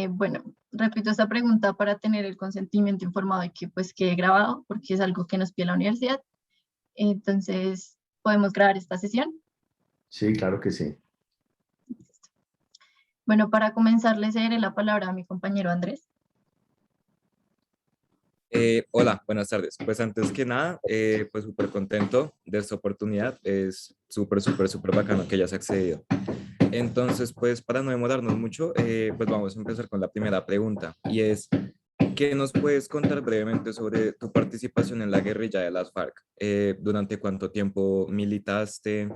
Bueno, repito esta pregunta para tener el consentimiento informado y que pues quede grabado, porque es algo que nos pide la universidad. Entonces, ¿podemos grabar esta sesión? Sí, claro que sí. Bueno, para comenzar, le cederé la palabra a mi compañero Andrés. Hola, buenas tardes. Pues antes que nada, pues súper contento de esta oportunidad. Es súper bacano que hayas accedido. Entonces, pues para no demorarnos mucho, pues vamos a empezar con la primera pregunta y es, ¿qué nos puedes contar brevemente sobre tu participación en la guerrilla de las FARC? ¿Durante cuánto tiempo militaste?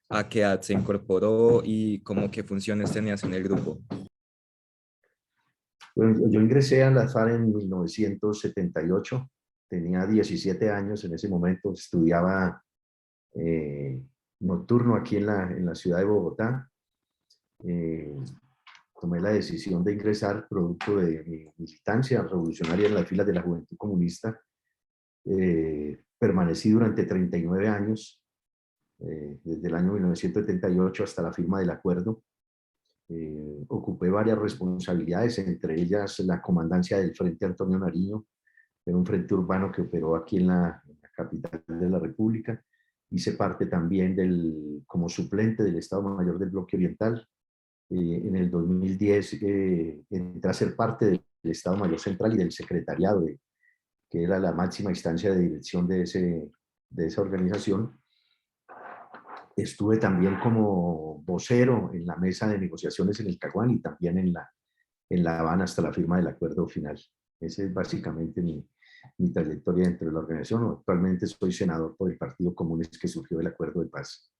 ¿A qué edad se incorporó? ¿Y cómo qué funciones tenías en el grupo? Bueno, yo ingresé a la FARC en 1978, tenía 17 años en ese momento, estudiaba eh, nocturno aquí en la ciudad de Bogotá. Eh, Tomé la decisión de ingresar producto de mi militancia revolucionaria en las filas de la Juventud Comunista. Permanecí durante 39 años, desde el año 1978 hasta la firma del acuerdo. Ocupé varias responsabilidades, entre ellas la comandancia del Frente Antonio Nariño, era un frente urbano que operó aquí en la capital de la República. Hice parte también como suplente del Estado Mayor del Bloque Oriental. En el 2010 entré a ser parte del Estado Mayor Central y del secretariado, que era la máxima instancia de dirección de esa organización. Estuve también como vocero en la mesa de negociaciones en el Caguán y también en La Habana hasta la firma del acuerdo final. Esa es básicamente mi trayectoria dentro de la organización. Actualmente soy senador por el Partido Comunes que surgió del acuerdo de paz.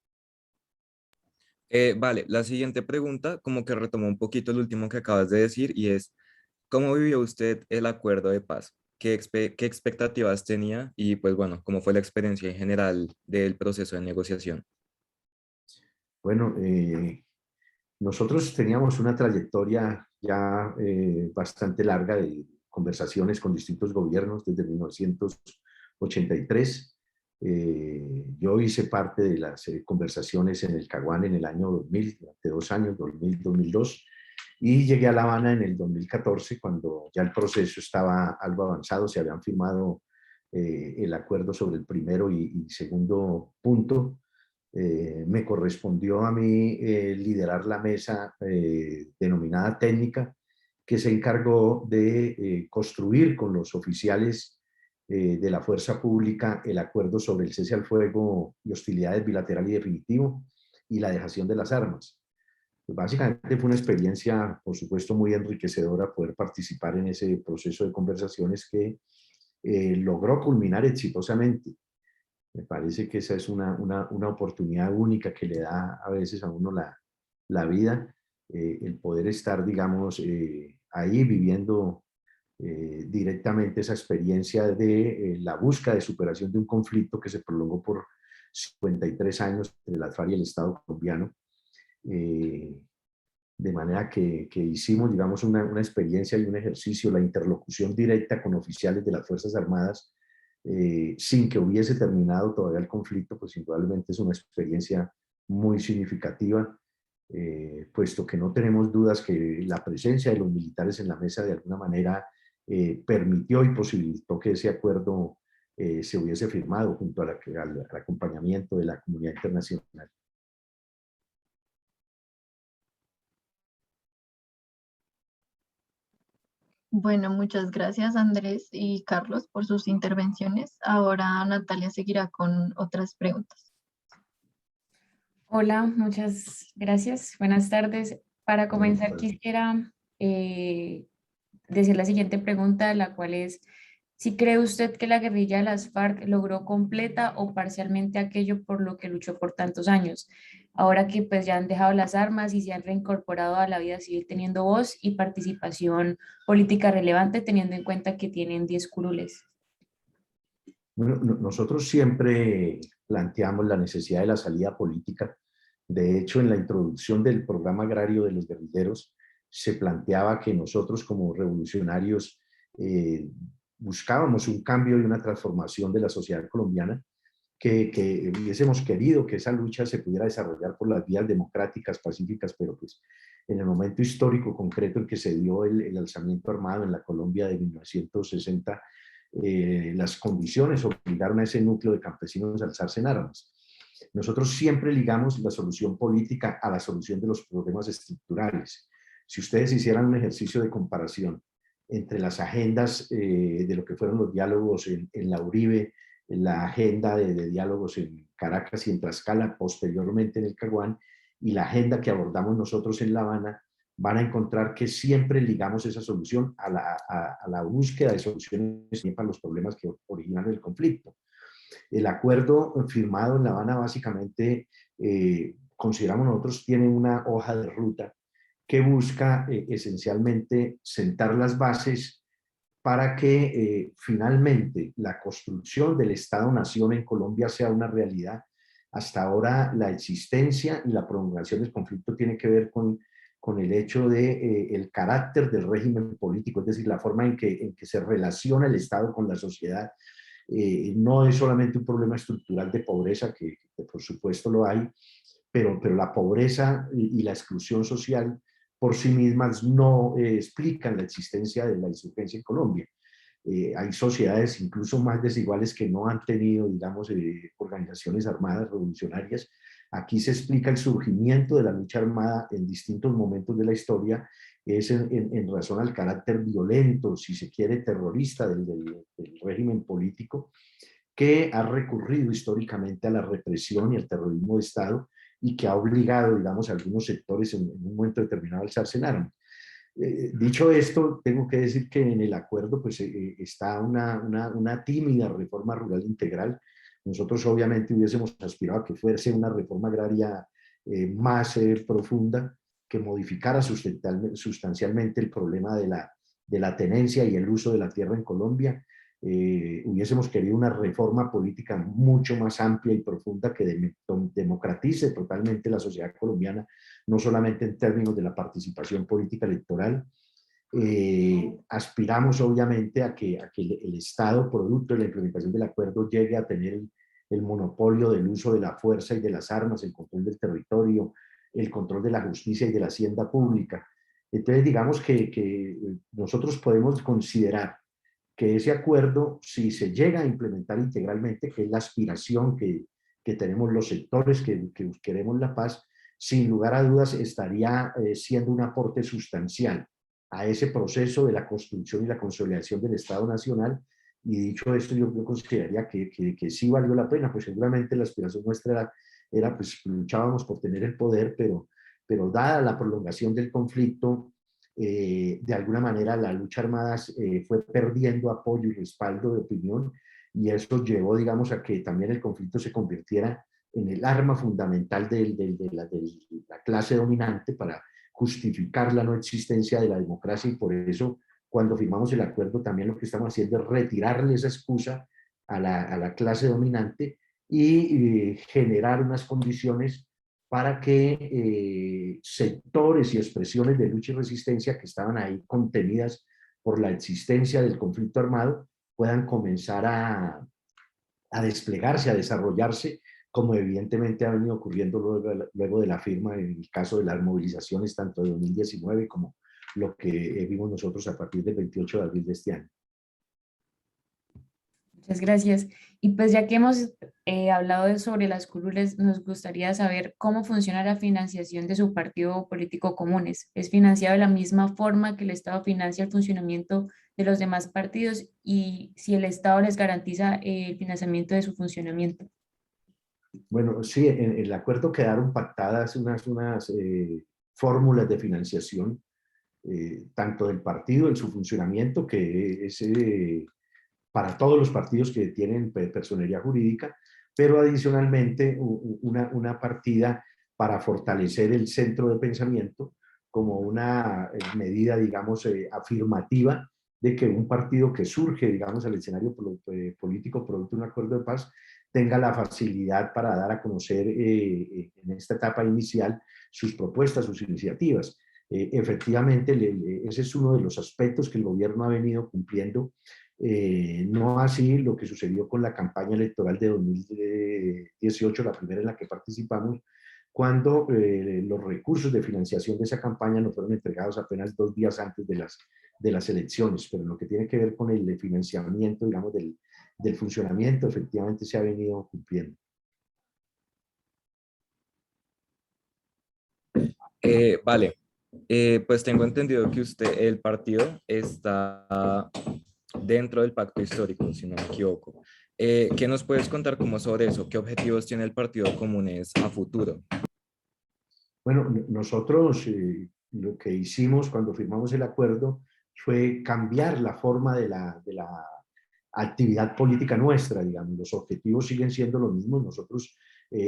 Vale, la siguiente pregunta, como que retomó un poquito el último que acabas de decir, y es, ¿cómo vivió usted el acuerdo de paz? ¿Qué expectativas tenía? Y pues bueno, ¿cómo fue la experiencia en general del proceso de negociación? Bueno, nosotros teníamos una trayectoria ya bastante larga de conversaciones con distintos gobiernos desde 1983. Yo hice parte de las conversaciones en el Caguán en el año 2000, durante 2 años, 2000-2002, y llegué a La Habana en el 2014, cuando ya el proceso estaba algo avanzado, se habían firmado el acuerdo sobre el primero y segundo punto. Me correspondió a mí liderar la mesa denominada técnica, que se encargó de construir con los oficiales de la fuerza pública el acuerdo sobre el cese al fuego y hostilidades bilateral y definitivo y la dejación de las armas. Pues básicamente fue una experiencia, por supuesto, muy enriquecedora poder participar en ese proceso de conversaciones que logró culminar exitosamente. Me parece que esa es una oportunidad única que le da a veces a uno la vida, el poder estar, digamos, ahí viviendo directamente esa experiencia de la búsqueda de superación de un conflicto que se prolongó por 53 años entre las FARC y el Estado colombiano. Eh, de manera que hicimos, digamos, una experiencia y un ejercicio, la interlocución directa con oficiales de las Fuerzas Armadas, sin que hubiese terminado todavía el conflicto, pues indudablemente es una experiencia muy significativa, puesto que no tenemos dudas que la presencia de los militares en la mesa de alguna manera permitió y posibilitó que ese acuerdo se hubiese firmado junto al acompañamiento de la comunidad internacional. Bueno, muchas gracias Andrés y Carlos por sus intervenciones. Ahora Natalia seguirá con otras preguntas. Hola, muchas gracias. Buenas tardes. Para comenzar, quisiera decir la siguiente pregunta, la cual es, si cree usted que la guerrilla de las FARC logró completa o parcialmente aquello por lo que luchó por tantos años, ahora que pues ya han dejado las armas y se han reincorporado a la vida civil teniendo voz y participación política relevante, teniendo en cuenta que tienen 10 curules. Bueno, nosotros siempre planteamos la necesidad de la salida política. De hecho, en la introducción del programa agrario de los guerrilleros, se planteaba que nosotros como revolucionarios buscábamos un cambio y una transformación de la sociedad colombiana, que hubiésemos querido que esa lucha se pudiera desarrollar por las vías democráticas, pacíficas, pero pues en el momento histórico concreto en que se dio el alzamiento armado en la Colombia de 1960, las condiciones obligaron a ese núcleo de campesinos a alzarse en armas. Nosotros siempre ligamos la solución política a la solución de los problemas estructurales. Si ustedes hicieran un ejercicio de comparación entre las agendas de lo que fueron los diálogos en la Uribe, en la agenda de diálogos en Caracas y en Tlaxcala, posteriormente en el Caguán, y la agenda que abordamos nosotros en La Habana, van a encontrar que siempre ligamos esa solución a la búsqueda de soluciones para los problemas que originan el conflicto. El acuerdo firmado en La Habana básicamente, consideramos nosotros, tiene una hoja de ruta que busca esencialmente sentar las bases para que finalmente la construcción del Estado-Nación en Colombia sea una realidad. Hasta ahora la existencia y la prolongación del conflicto tiene que ver con el hecho de el carácter del régimen político, es decir, la forma en que se relaciona el Estado con la sociedad. No es solamente un problema estructural de pobreza, que por supuesto lo hay, pero la pobreza y la exclusión social por sí mismas no explican la existencia de la insurgencia en Colombia. Hay sociedades incluso más desiguales que no han tenido, digamos, organizaciones armadas revolucionarias. Aquí se explica el surgimiento de la lucha armada en distintos momentos de la historia, es en razón al carácter violento, si se quiere, terrorista del régimen político, que ha recurrido históricamente a la represión y al terrorismo de Estado y que ha obligado, digamos, a algunos sectores en un momento determinado a alzarse en armas. Dicho esto, tengo que decir que en el acuerdo pues, está una tímida reforma rural integral. Nosotros obviamente hubiésemos aspirado a que fuese una reforma agraria más profunda, que modificara sustancialmente el problema de la tenencia y el uso de la tierra en Colombia. Hubiésemos querido una reforma política mucho más amplia y profunda que democratice totalmente la sociedad colombiana, no solamente en términos de la participación política electoral. Aspiramos obviamente a que el Estado, producto de la implementación del acuerdo, llegue a tener el monopolio del uso de la fuerza y de las armas, el control del territorio, el control de la justicia y de la hacienda pública. Entonces digamos que nosotros podemos considerar que ese acuerdo, si se llega a implementar integralmente, que es la aspiración que tenemos los sectores que queremos la paz, sin lugar a dudas estaría siendo un aporte sustancial a ese proceso de la construcción y la consolidación del Estado Nacional. Y dicho esto, yo consideraría que sí valió la pena, pues seguramente la aspiración nuestra era pues luchábamos por tener el poder, pero dada la prolongación del conflicto, de alguna manera la lucha armada fue perdiendo apoyo y respaldo de opinión, y eso llevó, digamos, a que también el conflicto se convirtiera en el arma fundamental de la clase dominante para justificar la no existencia de la democracia, y por eso cuando firmamos el acuerdo también lo que estamos haciendo es retirarle esa excusa a la clase dominante y generar unas condiciones para que sectores y expresiones de lucha y resistencia que estaban ahí contenidas por la existencia del conflicto armado puedan comenzar a desplegarse, a desarrollarse, como evidentemente ha venido ocurriendo luego de la firma en el caso de las movilizaciones tanto de 2019 como lo que vimos nosotros a partir del 28 de abril de este año. Muchas gracias. Y pues ya que hemos hablado sobre las curules, nos gustaría saber cómo funciona la financiación de su partido político Comunes. ¿Es financiado de la misma forma que el Estado financia el funcionamiento de los demás partidos y si el Estado les garantiza el financiamiento de su funcionamiento? Bueno, sí, en el acuerdo quedaron pactadas unas fórmulas de financiación, tanto del partido en su funcionamiento, que es para todos los partidos que tienen personería jurídica, pero adicionalmente una partida para fortalecer el centro de pensamiento como una medida, digamos, afirmativa de que un partido que surge, digamos, al escenario político producto de un acuerdo de paz tenga la facilidad para dar a conocer en esta etapa inicial sus propuestas, sus iniciativas. Efectivamente, ese es uno de los aspectos que el gobierno ha venido cumpliendo. No así lo que sucedió con la campaña electoral de 2018, la primera en la que participamos, cuando los recursos de financiación de esa campaña nos fueron entregados apenas 2 días antes de las elecciones, pero lo que tiene que ver con el financiamiento, digamos, del funcionamiento, efectivamente se ha venido cumpliendo. Vale, pues tengo entendido que el partido está dentro del pacto histórico, si no me equivoco. ¿Qué nos puedes contar como sobre eso? ¿Qué objetivos tiene el Partido Comunes a futuro? Bueno, nosotros lo que hicimos cuando firmamos el acuerdo fue cambiar la forma de la actividad política nuestra, digamos. Los objetivos siguen siendo los mismos. Nosotros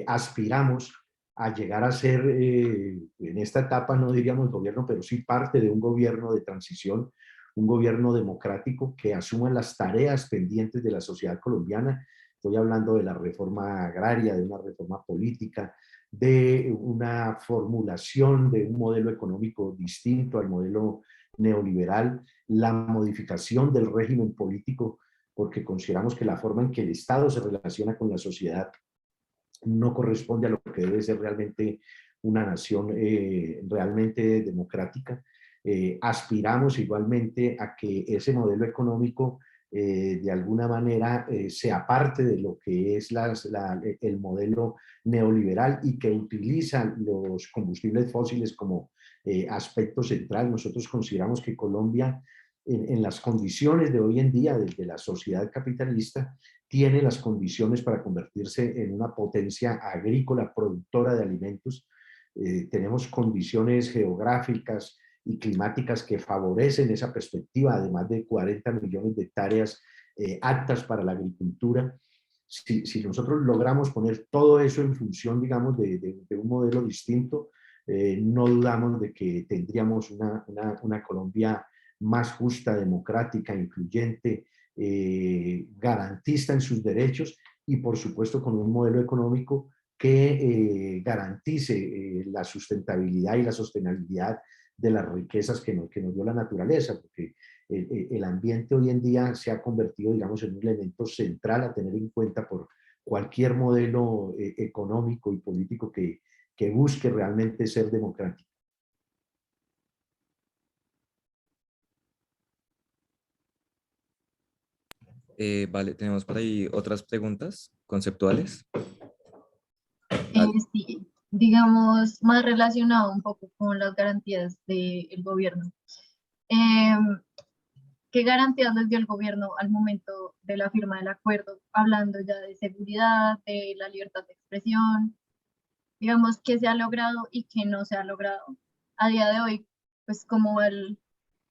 aspiramos a llegar a ser, en esta etapa no diríamos gobierno, pero sí parte de un gobierno de transición, un gobierno democrático que asuma las tareas pendientes de la sociedad colombiana. Estoy hablando de la reforma agraria, de una reforma política, de una formulación de un modelo económico distinto al modelo neoliberal, la modificación del régimen político, porque consideramos que la forma en que el Estado se relaciona con la sociedad no corresponde a lo que debe ser realmente una nación realmente democrática. Aspiramos igualmente a que ese modelo económico de alguna manera sea parte de lo que es el modelo neoliberal y que utiliza los combustibles fósiles como aspecto central. Nosotros consideramos que Colombia, en las condiciones de hoy en día, desde la sociedad capitalista, tiene las condiciones para convertirse en una potencia agrícola productora de alimentos. Tenemos condiciones geográficas y climáticas que favorecen esa perspectiva, además de 40 millones de hectáreas aptas para la agricultura. Si nosotros logramos poner todo eso en función, digamos, de un modelo distinto, no dudamos de que tendríamos una Colombia más justa, democrática, incluyente, garantista en sus derechos y por supuesto con un modelo económico que garantice la sustentabilidad y la sostenibilidad de las riquezas que nos dio la naturaleza, porque el ambiente hoy en día se ha convertido, digamos, en un elemento central a tener en cuenta por cualquier modelo económico y político que busque realmente ser democrático. Vale, tenemos por ahí otras preguntas conceptuales. Vale. Sí, digamos, más relacionado un poco con las garantías del gobierno. Em, ¿Qué garantías les dio el gobierno al momento de la firma del acuerdo? Hablando ya de seguridad, de la libertad de expresión, digamos, qué se ha logrado y qué no se ha logrado. A día de hoy, pues como el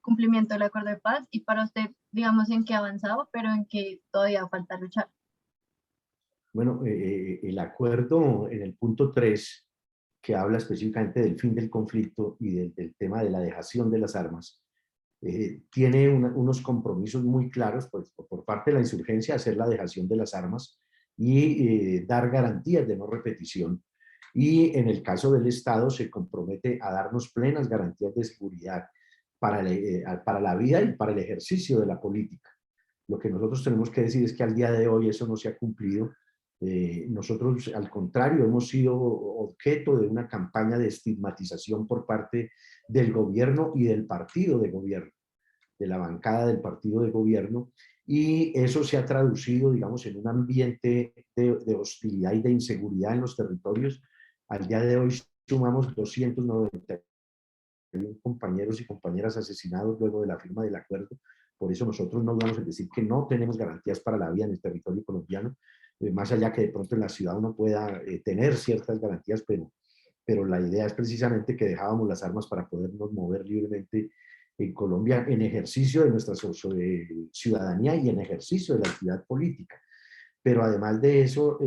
cumplimiento del acuerdo de paz y para usted, digamos, en qué ha avanzado, pero en qué todavía falta luchar. Bueno, el acuerdo en el punto 3, que habla específicamente del fin del conflicto y del tema de la dejación de las armas, tiene unos compromisos muy claros pues, por parte de la insurgencia, hacer la dejación de las armas y dar garantías de no repetición. Y en el caso del Estado se compromete a darnos plenas garantías de seguridad para la vida y para el ejercicio de la política. Lo que nosotros tenemos que decir es que al día de hoy eso no se ha cumplido. Nosotros, al contrario, hemos sido objeto de una campaña de estigmatización por parte del gobierno y del partido de gobierno, de la bancada del partido de gobierno, y eso se ha traducido, digamos, en un ambiente de hostilidad y de inseguridad en los territorios. Al día de hoy sumamos 291 compañeros y compañeras asesinados luego de la firma del acuerdo. Por eso nosotros no vamos a decir que no tenemos garantías para la vida en el territorio colombiano, más allá que de pronto en la ciudad uno pueda tener ciertas garantías, pero la idea es precisamente que dejábamos las armas para podernos mover libremente en Colombia en ejercicio de nuestra ciudadanía y en ejercicio de la actividad política. Pero además de eso,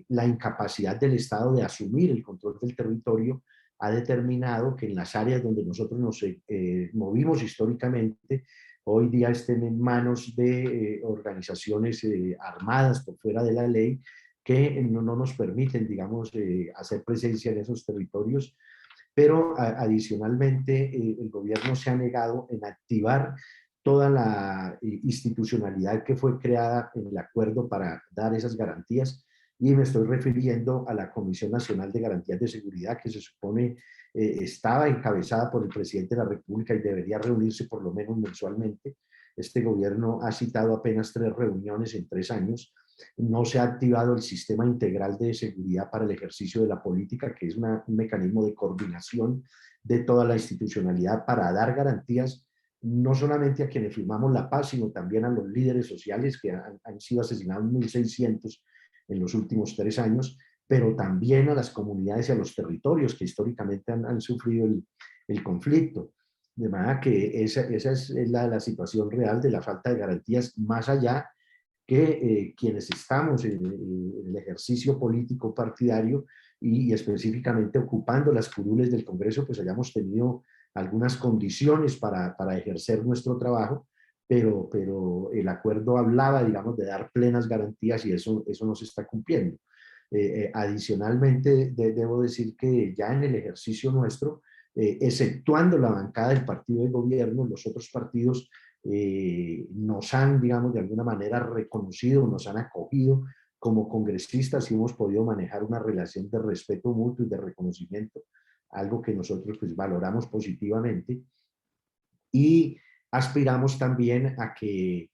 la incapacidad del Estado de asumir el control del territorio ha determinado que en las áreas donde nosotros nos movimos históricamente, hoy día estén en manos de organizaciones armadas por fuera de la ley que no nos permiten, digamos, hacer presencia en esos territorios. Pero adicionalmente el gobierno se ha negado en activar toda la institucionalidad que fue creada en el acuerdo para dar esas garantías. y me estoy refiriendo a la Comisión Nacional de Garantías de Seguridad, que se supone estaba encabezada por el presidente de la República y debería reunirse por lo menos mensualmente. Este gobierno ha citado apenas 3 reuniones en 3 años. No se ha activado el sistema integral de seguridad para el ejercicio de la política, que es un mecanismo de coordinación de toda la institucionalidad para dar garantías no solamente a quienes firmamos la paz, sino también a los líderes sociales que han sido asesinados 1.600 en los últimos 3 años, pero también a las comunidades y a los territorios que históricamente han sufrido el conflicto. De manera que esa es la situación real de la falta de garantías, más allá que quienes estamos en el ejercicio político partidario y específicamente ocupando las curules del Congreso, pues hayamos tenido algunas condiciones para ejercer nuestro trabajo, pero el acuerdo hablaba, digamos, de dar plenas garantías y eso no se está cumpliendo. Adicionalmente, debo decir que ya en el ejercicio nuestro, exceptuando la bancada del partido de gobierno, los otros partidos nos han, digamos, de alguna manera reconocido, nos han acogido como congresistas y hemos podido manejar una relación de respeto mutuo y de reconocimiento, algo que nosotros pues valoramos positivamente y aspiramos también a que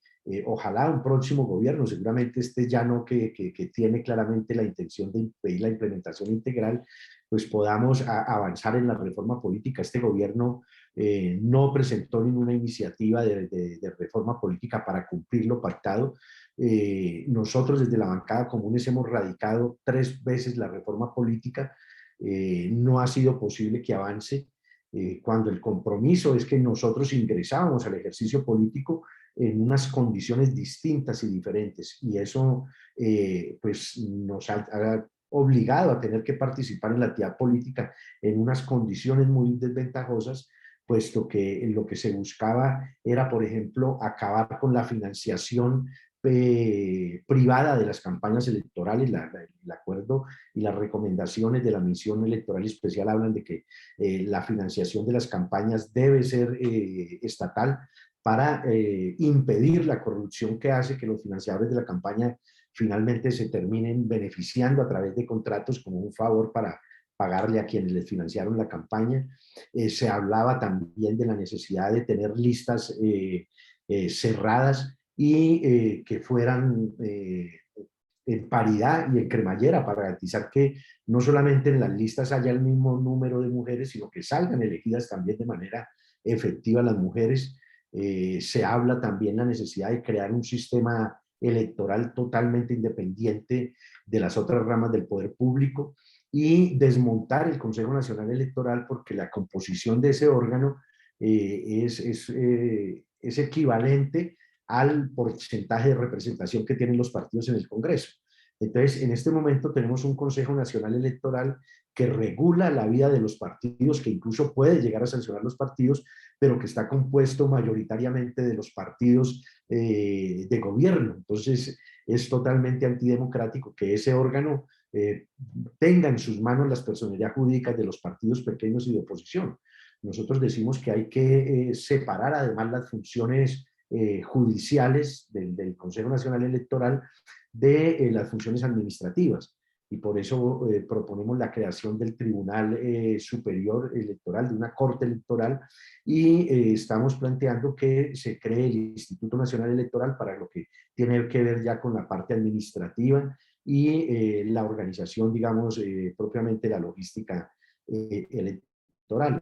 ojalá un próximo gobierno, seguramente este ya no que tiene claramente la intención de impedir la implementación integral, pues podamos avanzar en la reforma política. Este gobierno no presentó ninguna iniciativa de reforma política para cumplir lo pactado. Nosotros desde la bancada comunes hemos radicado 3 veces la reforma política, no ha sido posible que avance. Cuando el compromiso es que nosotros ingresábamos al ejercicio político en unas condiciones distintas y diferentes, y eso pues nos ha obligado a tener que participar en la actividad política en unas condiciones muy desventajosas, puesto que lo que se buscaba era, por ejemplo, acabar con la financiación privada de las campañas electorales. El acuerdo y las recomendaciones de la misión electoral especial hablan de que la financiación de las campañas debe ser estatal para impedir la corrupción que hace que los financiadores de la campaña finalmente se terminen beneficiando a través de contratos como un favor para pagarle a quienes les financiaron la campaña. Se hablaba también de la necesidad de tener listas cerradas y que fueran en paridad y en cremallera para garantizar que no solamente en las listas haya el mismo número de mujeres, sino que salgan elegidas también de manera efectiva las mujeres. Se habla también de la necesidad de crear un sistema electoral totalmente independiente de las otras ramas del poder público y desmontar el Consejo Nacional Electoral, porque la composición de ese órgano es equivalente al porcentaje de representación que tienen los partidos en el Congreso. Entonces, en este momento tenemos un Consejo Nacional Electoral que regula la vida de los partidos, que incluso puede llegar a sancionar los partidos, pero que está compuesto mayoritariamente de los partidos de gobierno. Entonces, es totalmente antidemocrático que ese órgano tenga en sus manos las personerías jurídicas de los partidos pequeños y de oposición. Nosotros decimos que hay que separar además las funciones judiciales del Consejo Nacional Electoral de las funciones administrativas. Y por eso proponemos la creación del Tribunal Superior Electoral, de una Corte Electoral, y estamos planteando que se cree el Instituto Nacional Electoral para lo que tiene que ver ya con la parte administrativa y la organización, digamos, propiamente la logística electoral.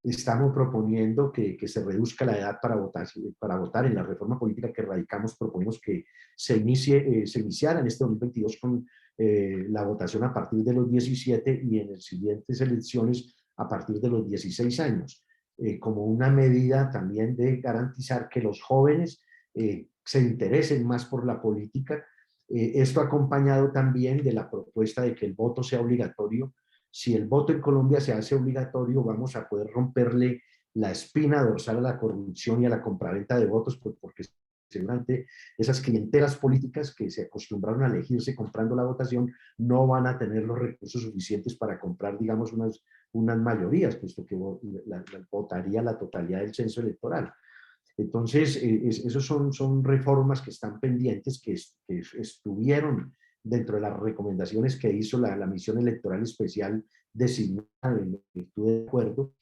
Estamos proponiendo que se reduzca la edad para votar en la reforma política que radicamos. Proponemos que se iniciara en este 2022 con la votación a partir de los 17 y en las siguientes elecciones a partir de los 16 años, como una medida también de garantizar que los jóvenes se interesen más por la política. Esto acompañado también de la propuesta de que el voto sea obligatorio. Si el voto en Colombia se hace obligatorio, vamos a poder romperle la espina dorsal a la corrupción y a la compraventa de votos, porque seguramente esas clientelas políticas que se acostumbraron a elegirse comprando la votación no van a tener los recursos suficientes para comprar, digamos, unas mayorías, puesto que votaría la totalidad del censo electoral. Entonces, esos son reformas que están pendientes, que estuvieron dentro de las recomendaciones que hizo la misión electoral especial designada en virtud de acuerdo,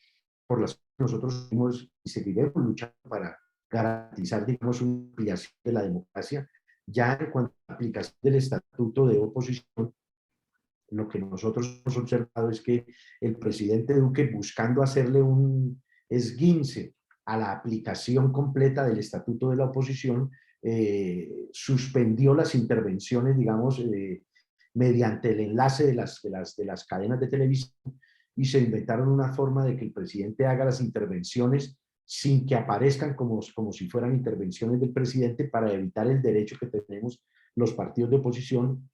por las que nosotros seguimos y seguiremos luchando para garantizar, digamos, una ampliación de la democracia. Ya en cuanto a la aplicación del estatuto de oposición, lo que nosotros hemos observado es que el presidente Duque, buscando hacerle un esguince a la aplicación completa del estatuto de la oposición, suspendió las intervenciones, digamos, mediante el enlace de las cadenas de televisión, y se inventaron una forma de que el presidente haga las intervenciones sin que aparezcan como si fueran intervenciones del presidente, para evitar el derecho que tenemos los partidos de oposición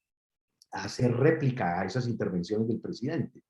a hacer réplica a esas intervenciones del presidente.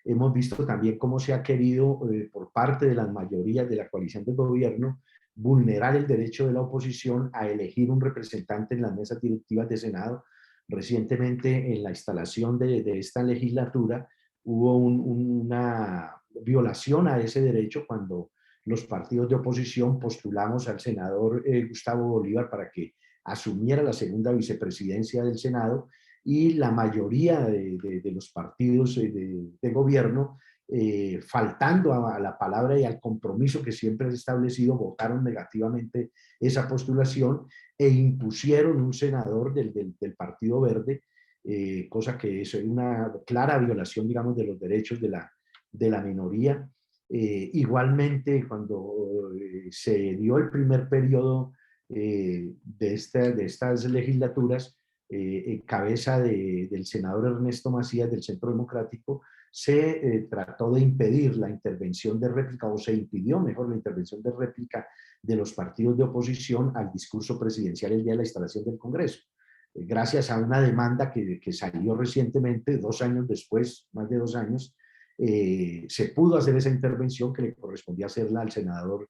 Hemos visto también cómo se ha querido, por parte de las mayorías de la coalición de gobierno, vulnerar el derecho de la oposición a elegir un representante en las mesas directivas de Senado. Recientemente, en la instalación de esta legislatura, hubo una violación a ese derecho cuando los partidos de oposición postulamos al senador Gustavo Bolívar para que asumiera la segunda vicepresidencia del Senado, y la mayoría de los partidos de gobierno, faltando a la palabra y al compromiso que siempre ha establecido, votaron negativamente esa postulación e impusieron un senador del Partido Verde, cosa que es una clara violación, digamos, de los derechos de la minoría. Igualmente, cuando se dio el primer periodo de estas legislaturas, en cabeza del senador Ernesto Macías del Centro Democrático, se trató de impedir la intervención de réplica, o se impidió mejor la intervención de réplica de los partidos de oposición al discurso presidencial el día de la instalación del Congreso. Gracias a una demanda que salió recientemente, 2 años después, más de 2 años, se pudo hacer esa intervención que le correspondía hacerla al senador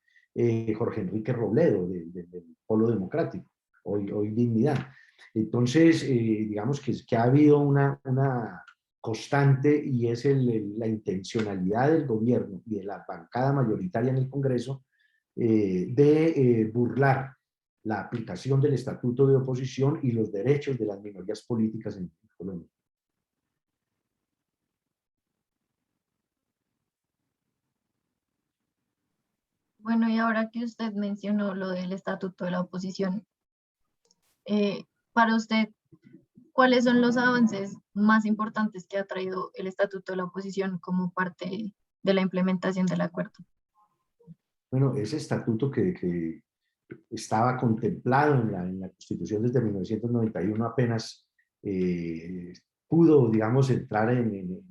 Jorge Enrique Robledo del Polo Democrático, hoy Dignidad. Entonces, digamos que ha habido una constante, y es la intencionalidad del gobierno y de la bancada mayoritaria en el Congreso, de burlar la aplicación del estatuto de oposición y los derechos de las minorías políticas en Colombia. Bueno, y ahora que usted mencionó lo del estatuto de la oposición, para usted, ¿cuáles son los avances más importantes que ha traído el estatuto de la oposición como parte de la implementación del acuerdo? Bueno, ese estatuto que estaba contemplado en la Constitución desde 1991 apenas pudo, digamos, entrar en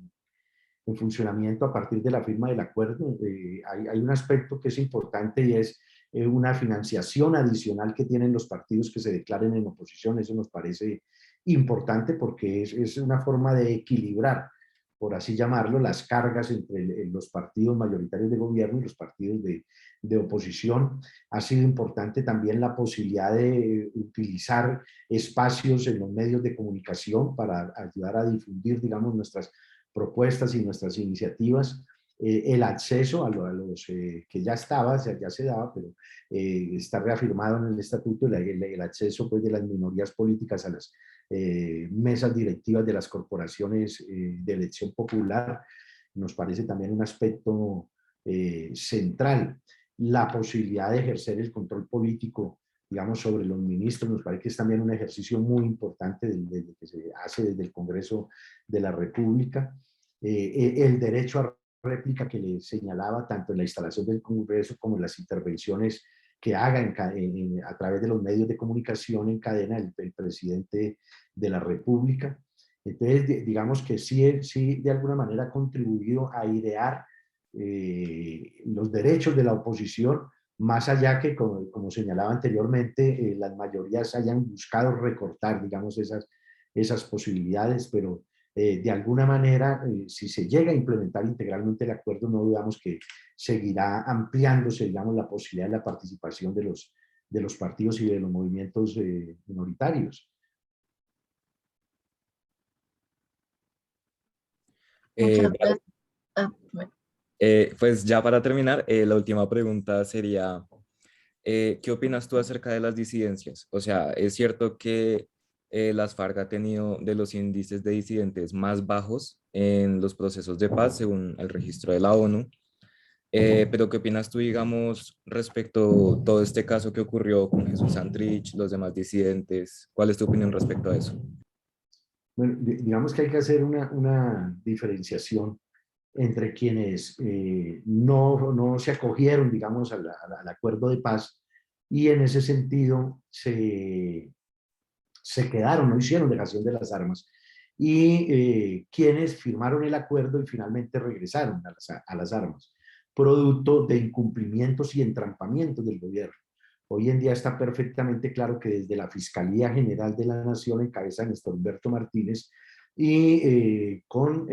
funcionamiento a partir de la firma del acuerdo. Hay un aspecto que es importante, y es una financiación adicional que tienen los partidos que se declaren en oposición. Eso nos parece importante porque es una forma de equilibrar, por así llamarlo, las cargas entre los partidos mayoritarios de gobierno y los partidos de oposición. Ha sido importante también la posibilidad de utilizar espacios en los medios de comunicación para ayudar a difundir, digamos, nuestras propuestas y nuestras iniciativas. El acceso a los que ya estaba, ya se daba, pero está reafirmado en el estatuto, el acceso, pues, de las minorías políticas a las mesas directivas de las corporaciones de elección popular. Nos parece también un aspecto central. La posibilidad de ejercer el control político, digamos, sobre los ministros, nos parece que es también un ejercicio muy importante que se hace desde el Congreso de la República. El derecho a réplica que le señalaba, tanto en la instalación del Congreso como en las intervenciones que haga a través de los medios de comunicación en cadena el presidente de la República. Entonces, digamos que sí de alguna manera ha contribuido a idear los derechos de la oposición, más allá que, como señalaba anteriormente, las mayorías hayan buscado recortar, digamos, esas posibilidades, pero de alguna manera, si se llega a implementar integralmente el acuerdo, no dudamos que seguirá ampliándose, digamos, la posibilidad de la participación de los partidos y de los movimientos minoritarios. Muchas Vale. gracias. Ah, bueno. Pues ya para terminar, la última pregunta sería, ¿qué opinas tú acerca de las disidencias? O sea, ¿es cierto que las FARC ha tenido de los índices de disidentes más bajos en los procesos de paz, según el registro de la ONU. Pero ¿qué opinas tú, digamos, respecto a todo este caso que ocurrió con Jesús Santrich, los demás disidentes? ¿Cuál es tu opinión respecto a eso? Bueno, digamos que hay que hacer una diferenciación entre quienes no se acogieron, digamos, al acuerdo de paz y en ese sentido se quedaron, no hicieron dejación de las armas, y quienes firmaron el acuerdo y finalmente regresaron a las armas, producto de incumplimientos y entrampamientos del gobierno. Hoy en día está perfectamente claro que desde la Fiscalía General de la Nación, en cabeza de Néstor Humberto Martínez, y con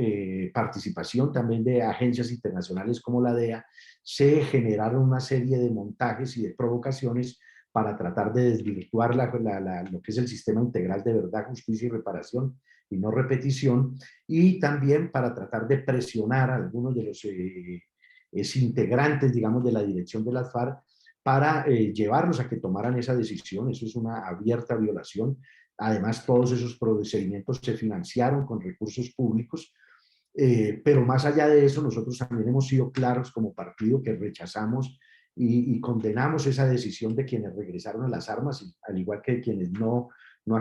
participación también de agencias internacionales como la DEA, se generaron una serie de montajes y de provocaciones para tratar de desvirtuar lo que es el sistema integral de verdad, justicia y reparación y no repetición, y también para tratar de presionar a algunos de los integrantes, digamos, de la dirección de las FARC para llevarlos a que tomaran esa decisión. Eso es una abierta violación. Además, todos esos procedimientos se financiaron con recursos públicos, pero más allá de eso, nosotros también hemos sido claros como partido que rechazamos y condenamos esa decisión de quienes regresaron a las armas, al igual que quienes no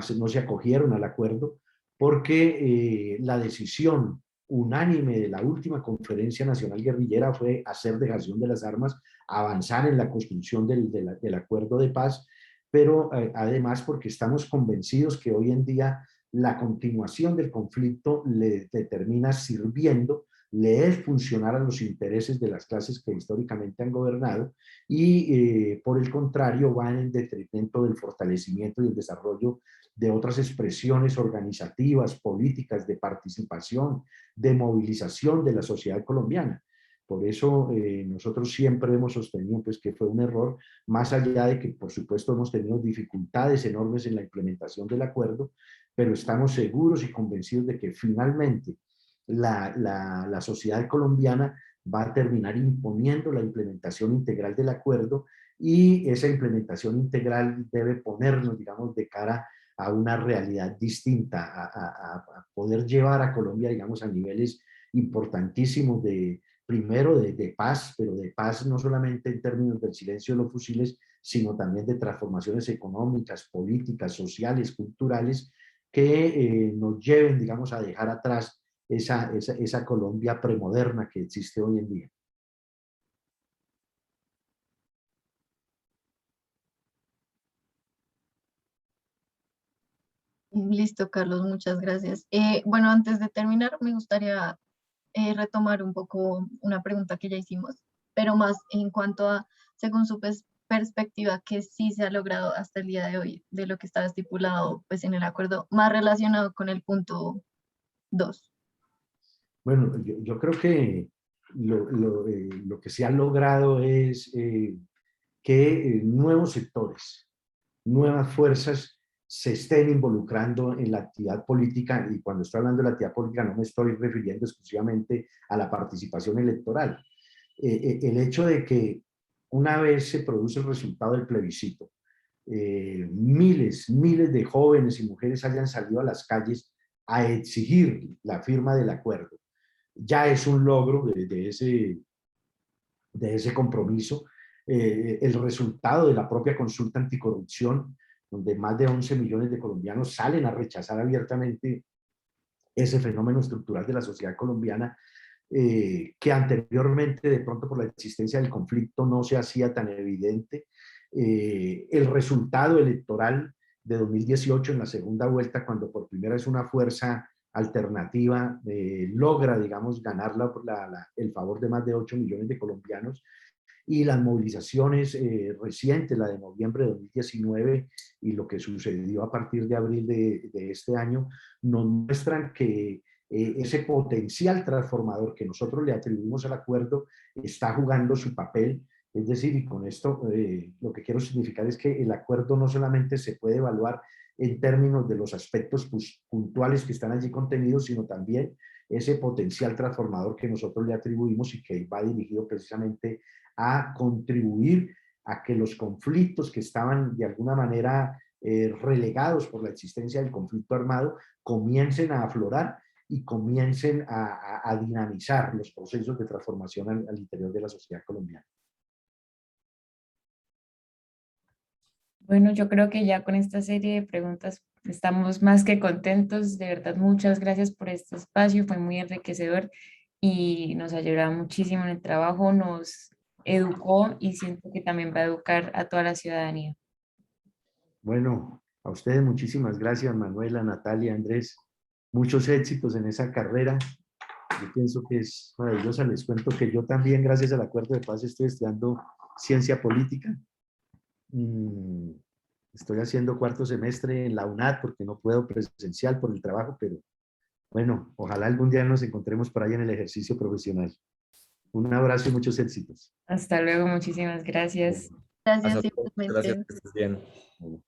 se acogieron al acuerdo, porque la decisión unánime de la última Conferencia Nacional Guerrillera fue hacer dejación de las armas, avanzar en la construcción del acuerdo de paz, pero además porque estamos convencidos que hoy en día la continuación del conflicto le termina sirviendo, le es funcionar a los intereses de las clases que históricamente han gobernado y por el contrario van en detrimento del fortalecimiento y el desarrollo de otras expresiones organizativas, políticas, de participación, de movilización de la sociedad colombiana. Por eso nosotros siempre hemos sostenido pues, que fue un error, más allá de que por supuesto hemos tenido dificultades enormes en la implementación del acuerdo, pero estamos seguros y convencidos de que finalmente la sociedad colombiana va a terminar imponiendo la implementación integral del acuerdo y esa implementación integral debe ponernos, digamos, de cara a una realidad distinta, a poder llevar a Colombia, digamos, a niveles importantísimos primero de paz, pero de paz no solamente en términos del silencio de los fusiles, sino también de transformaciones económicas, políticas, sociales, culturales, que nos lleven, digamos, a dejar atrás esa Colombia premoderna que existe hoy en día. Listo, Carlos, muchas gracias. Bueno, antes de terminar, me gustaría retomar un poco una pregunta que ya hicimos, pero más en cuanto a, según su perspectiva, que sí se ha logrado hasta el día de hoy de lo que estaba estipulado pues, en el acuerdo, más relacionado con el punto 2. Bueno, yo creo que lo que se ha logrado es que nuevos sectores, nuevas fuerzas se estén involucrando en la actividad política, y cuando estoy hablando de la actividad política no me estoy refiriendo exclusivamente a la participación electoral. El hecho de que una vez se produce el resultado del plebiscito, miles de jóvenes y mujeres hayan salido a las calles a exigir la firma del acuerdo, ya es un logro de ese compromiso. El resultado de la propia consulta anticorrupción, donde más de 11 millones de colombianos salen a rechazar abiertamente ese fenómeno estructural de la sociedad colombiana, que anteriormente de pronto por la existencia del conflicto no se hacía tan evidente. El resultado electoral de 2018 en la segunda vuelta, cuando por primera vez una fuerza alternativa logra, digamos, ganar el favor de más de 8 millones de colombianos, y las movilizaciones recientes, la de noviembre de 2019 y lo que sucedió a partir de abril de este año, nos muestran que ese potencial transformador que nosotros le atribuimos al acuerdo está jugando su papel. Es decir, y con esto lo que quiero significar es que el acuerdo no solamente se puede evaluar en términos de los aspectos puntuales que están allí contenidos, sino también ese potencial transformador que nosotros le atribuimos y que va dirigido precisamente a contribuir a que los conflictos que estaban de alguna manera relegados por la existencia del conflicto armado, comiencen a aflorar y comiencen a dinamizar los procesos de transformación al interior de la sociedad colombiana. Bueno, yo creo que ya con esta serie de preguntas estamos más que contentos. De verdad, muchas gracias por este espacio, fue muy enriquecedor y nos ayudó muchísimo en el trabajo, nos educó y siento que también va a educar a toda la ciudadanía. Bueno, a ustedes muchísimas gracias, Manuela, Natalia, Andrés. Muchos éxitos en esa carrera. Yo pienso que es maravillosa. Les cuento que yo también, gracias al Acuerdo de Paz, estoy estudiando ciencia política. Estoy haciendo cuarto semestre en la UNAD porque no puedo presencial por el trabajo, pero bueno, ojalá algún día nos encontremos por ahí en el ejercicio profesional. Un abrazo y muchos éxitos. Hasta luego, muchísimas gracias. Gracias, Hasta luego. Gracias, igualmente. que estés bien. Bueno.